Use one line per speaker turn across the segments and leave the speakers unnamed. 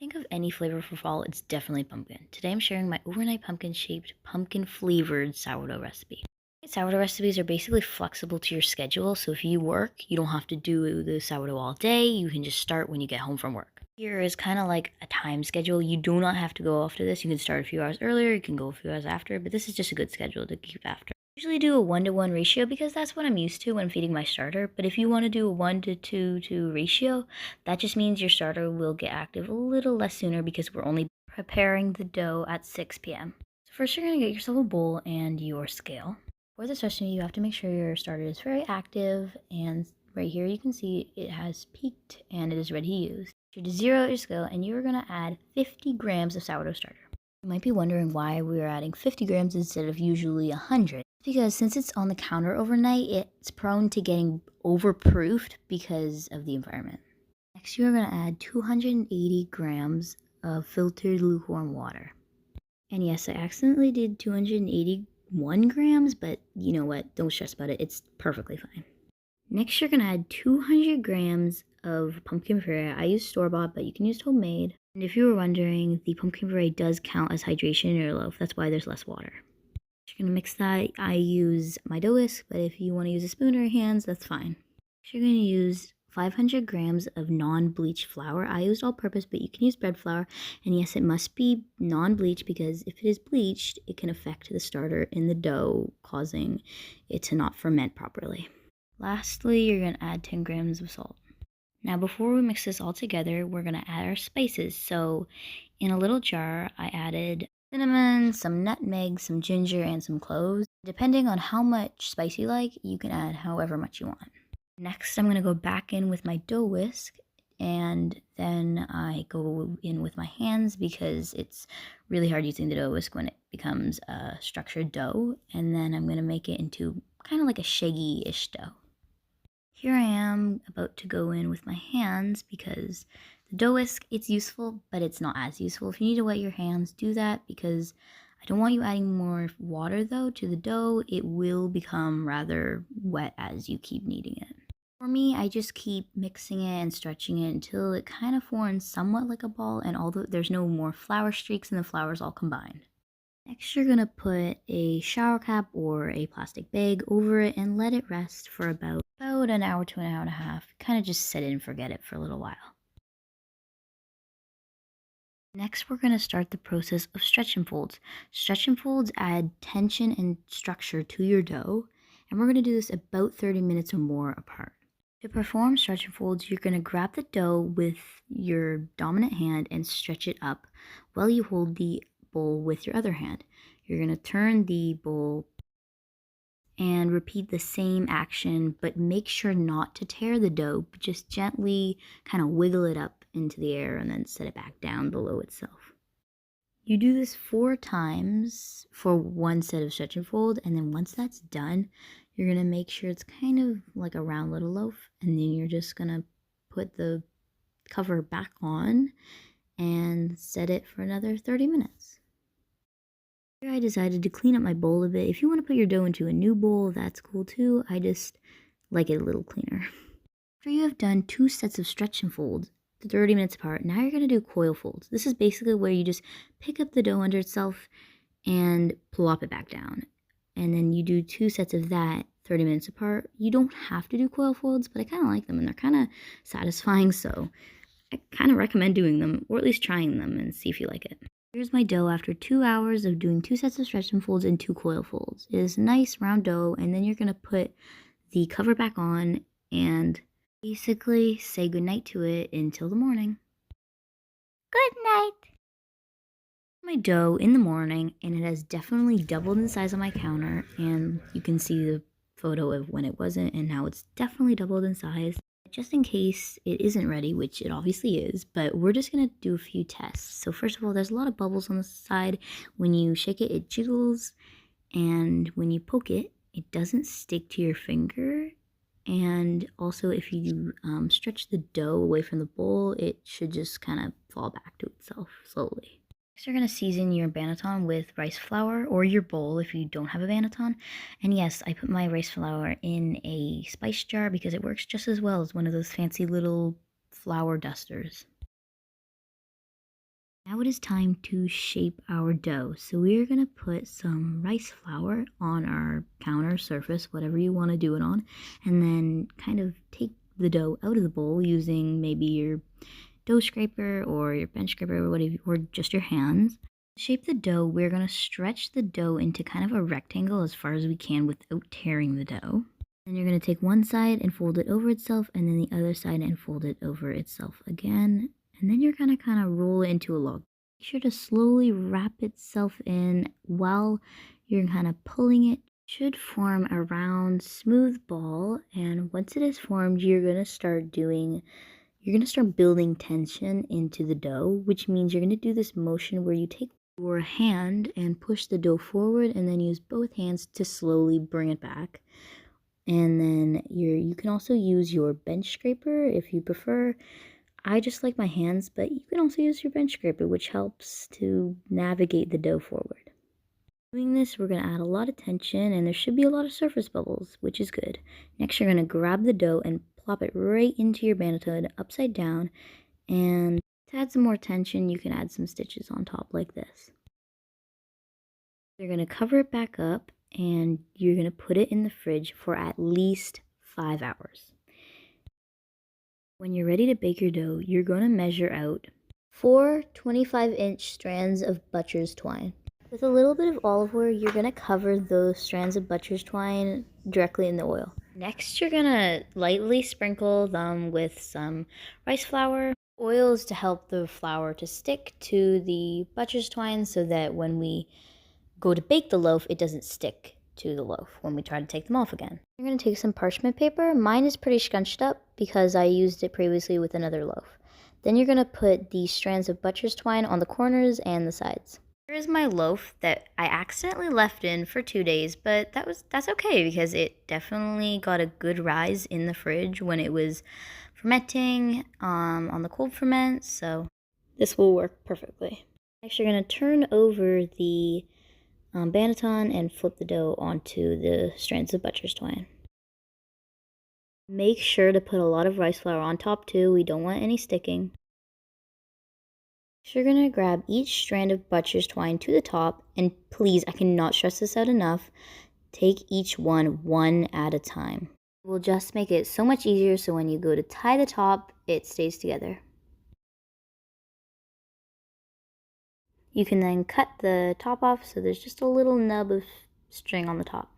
Think of any flavor for fall, it's definitely pumpkin. Today I'm sharing my overnight pumpkin shaped, pumpkin flavored sourdough recipe. Sourdough recipes are basically flexible to your schedule, so if you work, you don't have to do the sourdough all day, you can just start when you get home from work. Here is kind of like a time schedule. You do not have to go after this. You can start a few hours earlier, you can go a few hours after, but this is just a good schedule to keep after. I usually do a 1-to-1 ratio because that's what I'm used to when feeding my starter, but if you want to do a 1-to-2 ratio, that just means your starter will get active a little less sooner because we're only preparing the dough at 6 p.m. So first you're going to get yourself a bowl and your scale. For this recipe, you have to make sure your starter is very active, and right here you can see it has peaked and it is ready to use. You zero out your scale and you're going to add 50 grams of sourdough starter. You might be wondering why we're adding 50 grams instead of usually 100. Because since it's on the counter overnight, it's prone to getting overproofed because of the environment. Next, you're going to add 280 grams of filtered lukewarm water. And yes, I accidentally did 281 grams, but you know what? Don't stress about it. It's perfectly fine. Next, you're going to add 200 grams of pumpkin puree. I use store-bought, but you can use homemade. And if you were wondering, the pumpkin puree does count as hydration in your loaf. That's why there's less water. You're going to mix that. I use my dough whisk, but if you want to use a spoon or your hands, that's fine. You're going to use 500 grams of non-bleached flour. I used all-purpose, but you can use bread flour. And yes, it must be non-bleached because if it is bleached, it can affect the starter in the dough, causing it to not ferment properly. Lastly, you're going to add 10 grams of salt. Now, before we mix this all together, we're going to add our spices. So in a little jar, I added cinnamon, some nutmeg, some ginger, and some cloves. Depending on how much spice you like, you can add however much you want. Next, I'm going to go back in with my dough whisk, and then I go in with my hands because it's really hard using the dough whisk when it becomes a structured dough. And then I'm going to make it into kind of like a shaggy-ish dough. Here I am about to go in with my hands because the dough whisk, it's useful, but it's not as useful. If you need to wet your hands, do that because I don't want you adding more water though to the dough. It will become rather wet as you keep kneading it. For me, I just keep mixing it and stretching it until it kind of forms somewhat like a ball, and although there's no more flour streaks and the flour's all combined. Next, you're going to put a shower cap or a plastic bag over it and let it rest for about an hour to an hour and a half. Kind of just set it and forget it for a little while. Next, we're going to start the process of stretch and folds. Stretch and folds add tension and structure to your dough, and we're going to do this about 30 minutes or more apart. To perform stretch and folds, you're going to grab the dough with your dominant hand and stretch it up while you hold the bowl with your other hand. You're going to turn the bowl and repeat the same action, but make sure not to tear the dough, but just gently kind of wiggle it up into the air and then set it back down below itself. You do this 4 times for one set of stretch and fold, and then once that's done, you're going to make sure it's kind of like a round little loaf, and then you're just going to put the cover back on and set it for another 30 minutes. Here I decided to clean up my bowl a bit. If you want to put your dough into a new bowl, that's cool too. I just like it a little cleaner. After you have done 2 sets of stretch and folds, 30 minutes apart, now you're going to do coil folds. This is basically where you just pick up the dough under itself and plop it back down. And then you do 2 sets of that 30 minutes apart. You don't have to do coil folds, but I kind of like them and they're kind of satisfying, so I kind of recommend doing them, or at least trying them and see if you like it. Here's my dough after 2 hours of doing 2 sets of stretch and folds and 2 coil folds. It is nice round dough, and then you're going to put the cover back on and basically say goodnight to it until the morning. Good night! My dough in the morning, and it has definitely doubled in size on my counter, and you can see the photo of when it wasn't, and now it's definitely doubled in size. Just in case it isn't ready, which it obviously is, but we're just going to do a few tests. So first of all, there's a lot of bubbles on the side. When you shake it, it jiggles, and when you poke it, it doesn't stick to your finger. And also, if you stretch the dough away from the bowl, it should just kind of fall back to itself slowly. Next, you're going to season your banneton with rice flour, or your bowl if you don't have a banneton. And yes, I put my rice flour in a spice jar because it works just as well as one of those fancy little flour dusters. Now it is time to shape our dough. So we are going to put some rice flour on our counter surface, whatever you want to do it on, and then kind of take the dough out of the bowl using maybe your dough scraper or your bench scraper or whatever, or just your hands. To shape the dough, we're going to stretch the dough into kind of a rectangle as far as we can without tearing the dough. Then you're going to take one side and fold it over itself, and then the other side and fold it over itself again. And then you're going to kind of roll it into a log. Make sure to slowly wrap itself in while you're kind of pulling it. It should form a round, smooth ball. And once it is formed, you're going to start building tension into the dough, which means you're going to do this motion where you take your hand and push the dough forward and then use both hands to slowly bring it back. And then you can also use your bench scraper if you prefer. I just like my hands, but you can also use your bench scraper, which helps to navigate the dough forward. Doing this, we're going to add a lot of tension, and there should be a lot of surface bubbles, which is good. Next, you're going to grab the dough and plop it right into your bannock upside down, and to add some more tension, you can add some stitches on top like this. You're going to cover it back up, and you're going to put it in the fridge for at least 5 hours. When you're ready to bake your dough, you're going to measure out 4 25-inch strands of butcher's twine. With a little bit of olive oil, you're going to cover those strands of butcher's twine directly in the oil. Next, you're going to lightly sprinkle them with some rice flour. Oil is to help the flour to stick to the butcher's twine so that when we go to bake the loaf, it doesn't stick to the loaf when we try to take them off again. You're going to take some parchment paper. Mine is pretty scrunched up because I used it previously with another loaf. Then you're going to put the strands of butcher's twine on the corners and the sides. Here is my loaf that I accidentally left in for 2 days, but that's okay because it definitely got a good rise in the fridge when it was fermenting on the cold ferment, so this will work perfectly. Next, you're going to turn over the banneton and flip the dough onto the strands of butcher's twine. Make sure to put a lot of rice flour on top too. We don't want any sticking. So you're going to grab each strand of butcher's twine to the top, and please, I cannot stress this out enough, take each one at a time. It will just make it so much easier so when you go to tie the top, it stays together. You can then cut the top off so there's just a little nub of string on the top.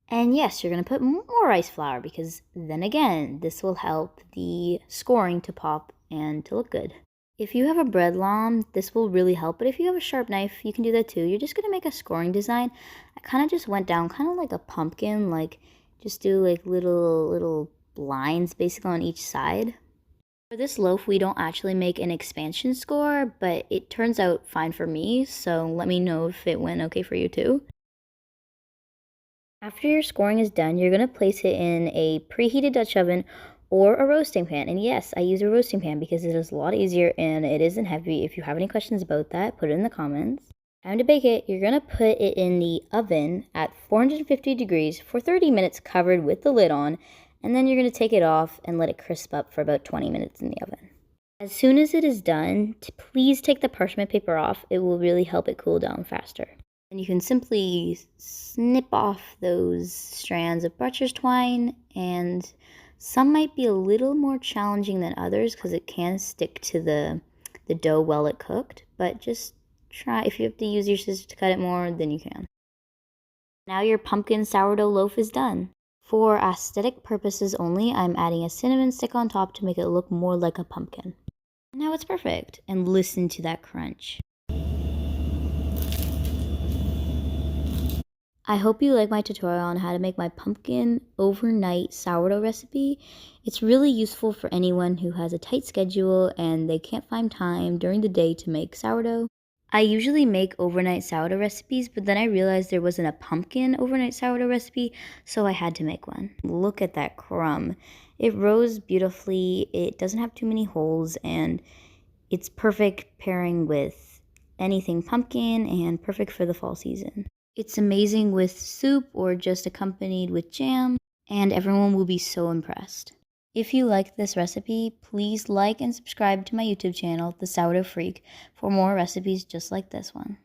And yes, you're going to put more rice flour because then again, this will help the scoring to pop and to look good. If you have a bread lamb, this will really help, but if you have a sharp knife, you can do that too. You're just going to make a scoring design. I kind of just went down kind of like a pumpkin, like just do like little lines basically on each side. For this loaf, we don't actually make an expansion score, but it turns out fine for me, so let me know if it went okay for you too. After your scoring is done, you're going to place it in a preheated Dutch oven or a roasting pan. And yes, I use a roasting pan because it is a lot easier and it isn't heavy. If you have any questions about that, put it in the comments. Time to bake it. You're going to put it in the oven at 450 degrees for 30 minutes covered with the lid on. And then you're going to take it off and let it crisp up for about 20 minutes in the oven. As soon as it is done, please take the parchment paper off. It will really help it cool down faster. And you can simply snip off those strands of butcher's twine, and some might be a little more challenging than others because it can stick to the dough while it cooked, but just try. If you have to use your scissors to cut it more, then you can. Now your pumpkin sourdough loaf is done. For aesthetic purposes only, I'm adding a cinnamon stick on top to make it look more like a pumpkin. Now it's perfect, and listen to that crunch. I hope you like my tutorial on how to make my pumpkin overnight sourdough recipe. It's really useful for anyone who has a tight schedule and they can't find time during the day to make sourdough. I usually make overnight sourdough recipes, but then I realized there wasn't a pumpkin overnight sourdough recipe, so I had to make one. Look at that crumb. It rose beautifully, it doesn't have too many holes, and it's perfect pairing with anything pumpkin and perfect for the fall season. It's amazing with soup or just accompanied with jam, and everyone will be so impressed. If you liked this recipe, please like and subscribe to my YouTube channel, The Sourdough Freak, for more recipes just like this one.